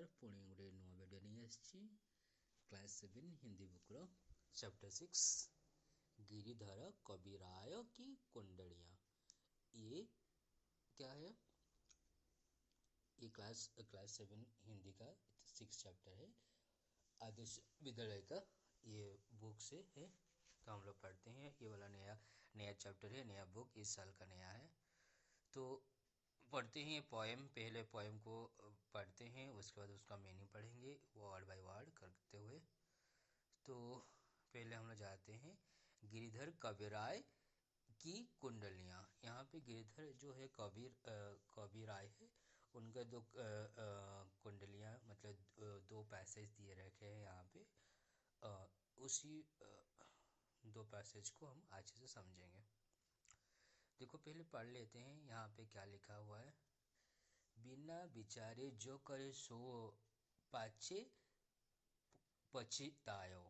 नमस्कार पुणी गोटे नुआ भिडियो नहीं आसी क्लास 7 हिंदी बुक रो चैप्टर 6 गिरिधर कविराय की कुंडलियाँ। ये क्या है? ये क्लास 7 हिंदी का 6 चैप्टर है। आदर्श विद्यालय का ये बुक से है, तो हम लोग पढ़ते हैं। ये वाला नया चैप्टर है, नया बुक इस साल का नया है। तो पढ़ते हैं पोएम। पहले पोएम को पढ़ते हैं, उसके बाद उसका मीनिंग पढ़ेंगे वर्ड बाय वर्ड करते हुए। तो पहले हम लोग जाते हैं गिरिधर कविराय की कुंडलियाँ। यहाँ पे गिरिधर जो है कविराय है, उनका दो कुंडलियाँ मतलब दो पैसेज दिए रखे हैं यहाँ पे। उसी दो पैसेज को हम अच्छे से समझेंगे। देखो पहले पढ़ लेते हैं यहाँ पे क्या लिखा हुआ है। बिना विचारे जो करे सो पाछे पछतायो,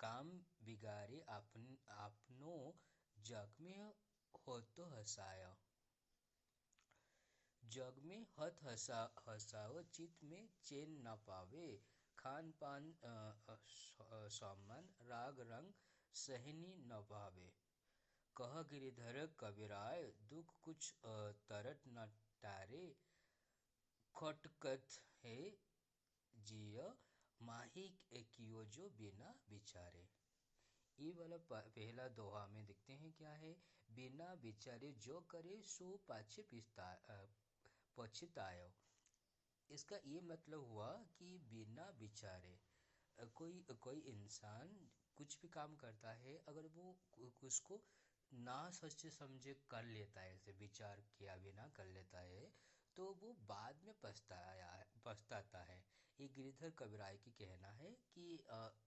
काम बिगाड़े आपनो जग में हो तो हसायो। जग में हत हसाओ, चित में चैन न पावे, खान पान सम्मान राग रंग सहनी न भावे। कह गिरिधर कविराय दुख कुछ तरट न टारे, खटकत है जिय माही कियो जो बिना विचारे। ये वाला पहला दोहा में देखते हैं क्या है। बिना विचारे जो करे सो पाछे पछतायो। इसका ये मतलब हुआ कि बिना विचारे कोई इंसान कुछ भी काम करता है, अगर वो उसको ना सोचे समझे कर लेता है, ऐसे विचार किया बिना कर लेता है, तो वो बाद में पछताता है। ये गिरिधर कविराय की कहना है कि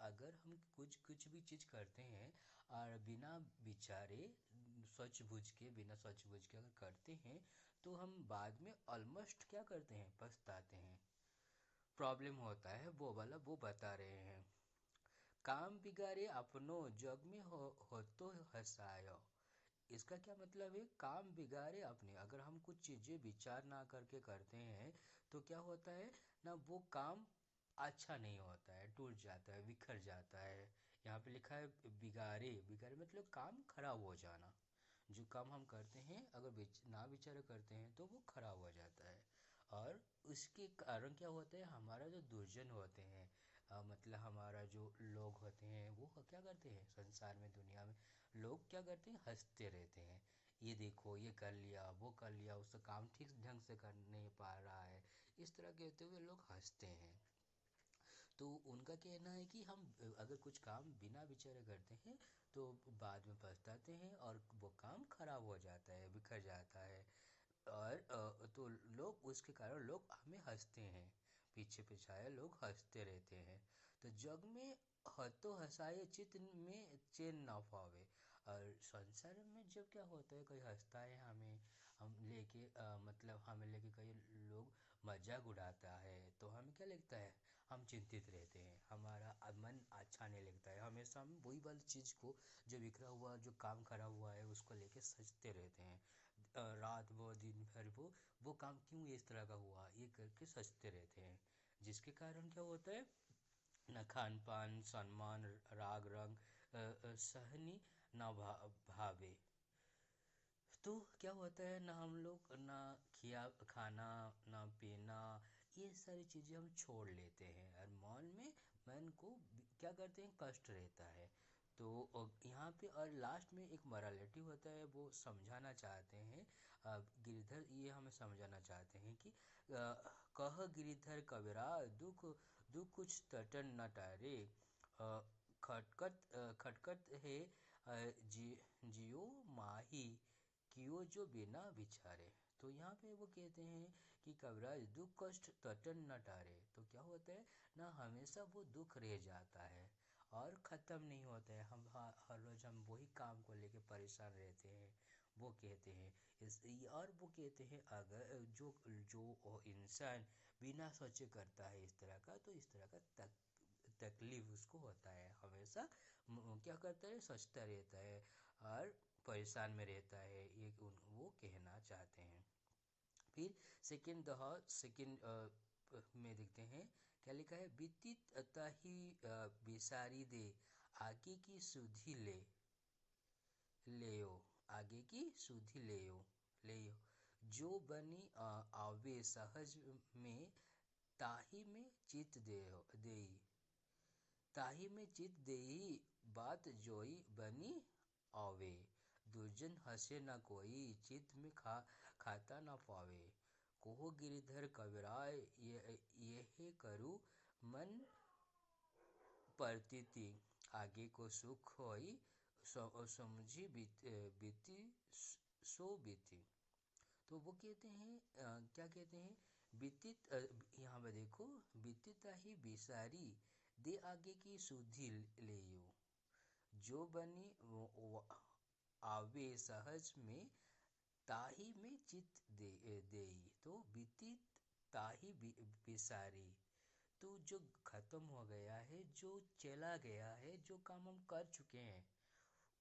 अगर हम कुछ भी चीज़ करते हैं और बिना विचारे बिना सोच बूझ के अगर करते हैं, तो हम बाद में ऑलमोस्ट क्या करते हैं, पछताते हैं, प्रॉब्लम होता है। वो वाला वो बता रहे हैं। काम बिगाड़े अपनो जग में हो तो हंसायो। इसका क्या मतलब है? काम बिगाड़े अपने, अगर हम कुछ चीज़ें विचार ना करके करते हैं तो क्या होता है ना, वो काम अच्छा नहीं होता है, टूट जाता है, बिखर जाता है। यहाँ पे लिखा है बिगाड़े। बिगाड़े मतलब काम खराब हो जाना। जो काम हम करते हैं अगर ना विचार करते हैं तो वो खराब हो जाता है। और उसके कारण क्या होता है, हमारा जो दुर्जन होते हैं, मतलब हमारा जो लोग होते हैं, वो क्या करते हैं संसार में, दुनिया में लोग क्या करते हैं, हंसते रहते हैं। ये देखो ये कर लिया, वो कर लिया, उसका काम ठीक ढंग से कर नहीं पा रहा है, इस तरह कहते हुए लोग हंसते हैं। तो उनका कहना है कि हम अगर कुछ काम बिना विचारे करते हैं तो बाद में पछताते हैं और वो काम खराब हो जाता है, बिखर जाता है। और तो लोग उसके कारण लोग हमें हंसते हैं, पीछे पिछाए लोग हंसते रहते हैं। तो जग में हतो हंसाए, चित में चैन ना पावे। और संसार में जब क्या होता है, कोई हंसता है हमें, हम लेके मतलब हमें लेके कई लोग मजाक उड़ाता है, तो हमें क्या लगता है, हम चिंतित रहते हैं, हमारा मन अच्छा नहीं लगता है। हमेशा हम वही वाली चीज़ को, जो बिखरा हुआ, जो काम खराब हुआ है, उसको लेके सोचते रहते हैं। रात वो दिन भर वो काम क्यों इस तरह का हुआ, ये करके सोचते रहते हैं। जिसके कारण क्या होता है न खान पान सम्मान राग रंग सहनी न भावे। तो क्या होता है ना, हम लोग ना खाना ना पीना, ये सारी चीज़ें हम छोड़ लेते हैं और मन को क्या करते हैं, कष्ट रहता है। तो यहाँ पे और लास्ट में एक मोरालिटी होता है, वो समझाना चाहते हैं गिरिधर, ये हमें समझाना चाहते हैं कि कह गिरिधर कबीरा दुख दुख कुछ तटन न टारे, खटकत है जियो माही कियो जो बिना विचारे। तो यहाँ पे वो कहते हैं कि कविराज दुख कष्ट तटन न टारे। तो क्या होता है ना, हमेशा वो दुख रह जाता है और ख़त्म नहीं होता है। हम हर रोज़ हम वही काम को लेके परेशान रहते हैं, वो कहते हैं और वो कहते हैं अगर जो जो इंसान बिना सोचे करता है इस तरह का, तो इस तरह का तकलीफ उसको होता है, हमेशा क्या करता है, सोचता रहता है और परेशान में रहता है, ये वो कहना चाहते हैं। फिर सेकंड में देखते हैं क्या लिखा है, बीती ताही बिसारी दे, आगे की सुधि लेयो, आगे की सुधि लेयो, जो बनी आवे सहज में, ताही में चित देई, ताही में चित देई, बात जोई बनी आवे, दुर्जन हंसे न कोई, चित में खाता न पावे, कोहो गिरिधर कविराय, ये करू मन परतीति, आगे को सुख होई, समझी बीती सो बीती। तो वो कहते हैं क्या कहते हैं, बीतित यहाँ पे देखो, बीतिता ही बिसारी दे, आगे की सुधि लेयो, जो बनी आवे सहज में, ताही में चित देई। तो बीती ताही बिसारी, तो जो खत्म हो गया है, जो चला गया है, जो काम हम कर चुके हैं,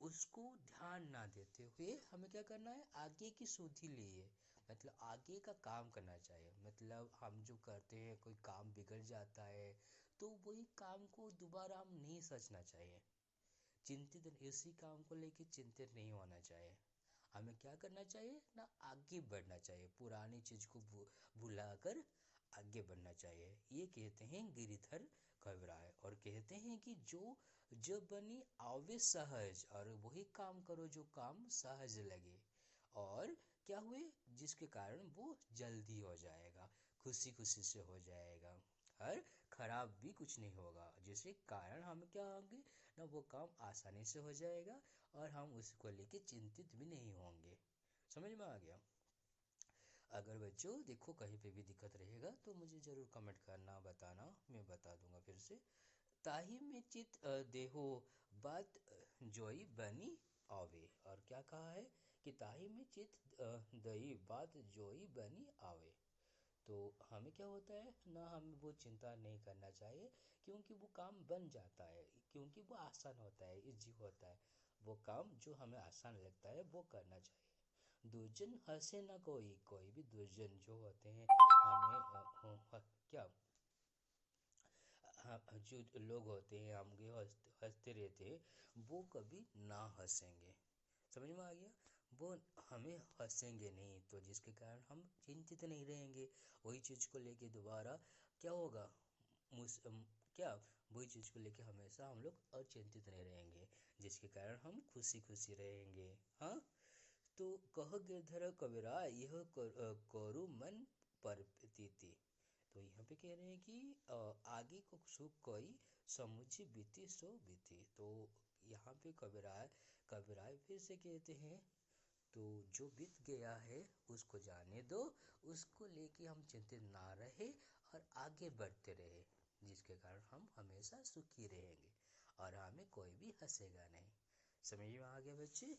उसको ध्यान ना देते हुए हमें क्या करना है, आगे की सुधि लिए, मतलब आगे का काम करना चाहिए। मतलब हम जो करते हैं, कोई काम बिगड़ जाता है तो वही काम को दोबारा हम नहीं सोचना चाहिए, चिंतित इसी काम को लेके चिंतित नहीं होना चाहिए। हमें क्या करना चाहिए ना, आगे बढ़ना चाहिए, पुरानी चीज को भुलाकर आगे बढ़ना चाहिए। ये कहते हैं गिरिधर कविराय, और कहते हैं कि जो बनी आवे सहज, और वही काम करो जो काम सहज लगे, और क्या हुए, जिसके कारण वो जल्दी हो जाएगा, खुशी खुशी से हो जाएगा, और खराब भी कुछ नहीं होगा, जिसके कारण हम क्या होंगे ना, वो काम आसानी से हो जाएगा, और हम उसको लेके चिंतित भी नहीं होंगे। समझ में आ गया। अगर बच्चों देखो कहीं पे भी दिक्कत रहेगा तो मुझे जरूर कमेंट करना, बताना, मैं बता दूंगा फिर से। ताही में चित देहो, बात जोई बनी आवे, और क्या कहा है कि ताही में चित दई, बात जोई बनी आवे। तो हमें क्या होता है ना, हमें वो चिंता नहीं करना चाहिए, क्योंकि वो काम बन जाता है, क्योंकि वो आसान होता है, इजी होता है, वो काम जो हमें आसान लगता है वो करना चाहिए। दुर्जन हंसे ना कोई, कोई भी दुर्जन जो होते हैं हमें क्या जो लोग होते हैं हमके हंसते रहते हैं, वो कभी ना हंसेंगे। समझ में आ गया, वो हमें हंसेंगे नहीं, तो जिसके कारण हम चिंतित नहीं रहेंगे, वही चीज़ को लेके दोबारा क्या होगा, क्या वही चीज़ को लेके हमेशा हम लोग अचिंतित नहीं रहेंगे, जिसके कारण हम खुशी खुशी रहेंगे। हाँ, तो कह गिरधर कबीरा, यह करू मन परतीति। तो यहाँ पे कह रहे हैं कि आगे को सुख कोई, समुझी बीती सो बीती। तो यहाँ पे कबीराय फिर से कहते हैं, तो जो बीत गया है उसको जाने दो, उसको लेके हम चिंतित ना रहे, और आगे बढ़ते रहे, जिसके कारण हम हमेशा सुखी रहेंगे, और हमें कोई भी हंसेगा नहीं। समझ में आ गया बच्चे।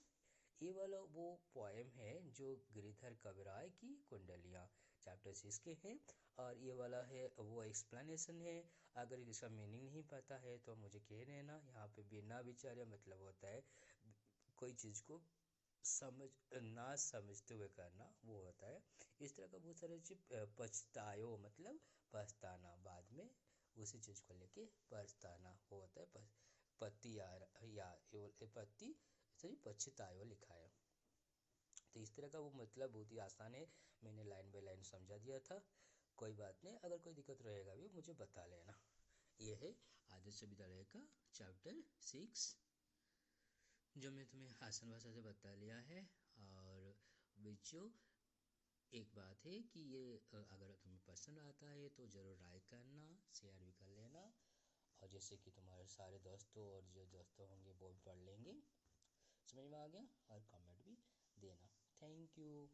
ये वाला वो पोएम है जो गिरिधर कविराय की कुंडलियाँ चैप्टर 6 के हैं, और ये वाला है वो एक्सप्लेनेशन है। अगर इसका मीनिंग नहीं पता है तो मुझे कह देना। यहाँ पे बिना विचारे मतलब होता है कोई चीज़ को समझ ना समझते हुए करना, वो होता है। इस तरह का बहुत सारे चीज पछतायो मतलब पछताना, बाद में उसी चीज़ को लेके पछताना, वो होता है पति या पति सॉरी पछतायो लिखा है। तो इस तरह का वो मतलब बहुत ही आसान है, मैंने लाइन बाय लाइन समझा दिया था। कोई बात नहीं, अगर कोई दिक्कत रहेगा भी मुझे बता लेना। ये है आदर्श विद्यालय का चैप्टर 6, जो मैं तुम्हें आसान भाषा से बता लिया है। और बच्चों एक बात है कि ये अगर तुम्हें पसंद आता है तो ज़रूर लाइक करना, शेयर भी कर लेना, और जैसे कि तुम्हारे सारे दोस्तों और जो दोस्तों होंगे वो भी पढ़ लेंगे। समझ में आ गया, और कमेंट भी देना। Thank you.